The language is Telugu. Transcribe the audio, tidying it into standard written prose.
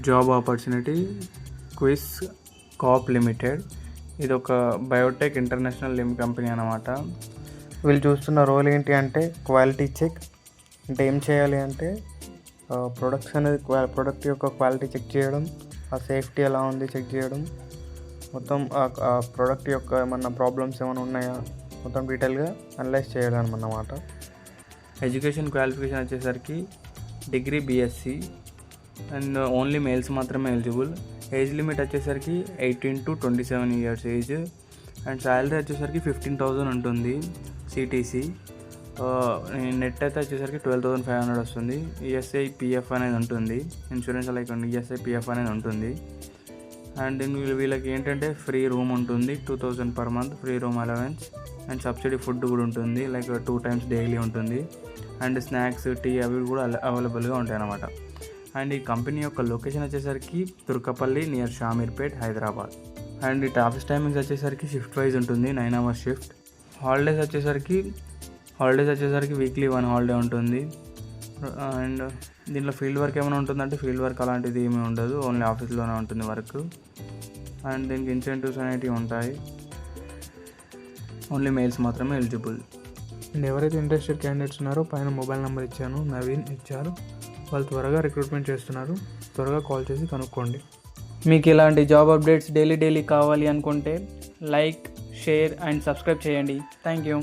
జాబ్ ఆపర్చునిటీ క్విస్ కాప్ లిమిటెడ్. ఇది ఒక బయోటెక్ ఇంటర్నేషనల్ కంపెనీ అన్నమాట. వీళ్ళు చూస్తున్న రోల్ ఏంటి అంటే క్వాలిటీ చెక్. అంటే ఏం చేయాలి అంటే ప్రొడక్ట్స్ అనేది ప్రొడక్ట్ యొక్క క్వాలిటీ చెక్ చేయడం, ఆ సేఫ్టీ ఎలా ఉంది చెక్ చేయడం, మొత్తం ఆ ప్రోడక్ట్ యొక్క ఏమన్నా ప్రాబ్లమ్స్ ఏమైనా ఉన్నాయా మొత్తం డీటెయిల్గా అనలైజ్ చేయడం అన్నమాట. ఎడ్యుకేషన్ క్వాలిఫికేషన్ వచ్చేసరికి degree BSc and only males మాత్రమే ఎలిజిబుల్. ఏజ్ లిమిట్ వచ్చేసరికి 18 to 27 years age. And salary వచ్చేసరికి 15,000 ఉంటుంది సిటీసీ. నెట్ అయితే వచ్చేసరికి 12,500 వస్తుంది. ఈఎస్ఐ పిఎఫ్ అనేది ఉంటుంది, ఇన్సూరెన్స్ లైక్ ఈఎస్ఐ పిఎఫ్ అనేది ఉంటుంది. అండ్ వీళ్ళకి ఏంటంటే ఫ్రీ రూమ్ ఉంటుంది, 2,000 per month free room allowance. And subsidy food కూడా ఉంటుంది, లైక్ 2 times డైలీ ఉంటుంది. అండ్ స్నాక్స్, టీ అవి కూడా అవైలబుల్గా ఉంటాయి అన్నమాట. అండ్ ఈ కంపెనీ యొక్క లొకేషన్ వచ్చేసరికి తుర్కపల్లి నియర్ షామీర్పేట్, హైదరాబాద్. అండ్ ఈ ఆఫీస్ టైమింగ్స్ వచ్చేసరికి షిఫ్ట్ వైజ్ ఉంటుంది, 9 hours షిఫ్ట్. హాలిడేస్ వచ్చేసరికి వీక్లీ 1 holiday ఉంటుంది. అండ్ దీంట్లో ఫీల్డ్ వర్క్ ఏమైనా ఉంటుందంటే ఫీల్డ్ వర్క్ అలాంటిది ఏమీ ఉండదు, ఓన్లీ ఆఫీస్లోనే ఉంటుంది వర్క్. అండ్ దీనికి ఇన్సెంటివ్స్ అనేవి ఉంటాయి. ఓన్లీ మెయిల్స్ మాత్రమే ఎలిజిబుల్. అండ్ ఎవరైతే ఇంట్రెస్టెడ్ క్యాండిడేట్స్ ఉన్నారో పైన మొబైల్ నెంబర్ ఇచ్చాను, నవీన్ ఇచ్చారు. వాళ్ళు త్వరగా రిక్రూట్మెంట్ చేస్తున్నారు, త్వరగా కాల్ చేసి కనుక్కోండి. మీకు ఇలాంటి జాబ్ అప్డేట్స్ డైలీ కావాలి అనుకుంటే లైక్, షేర్ అండ్ సబ్స్క్రైబ్ చేయండి. Thank you.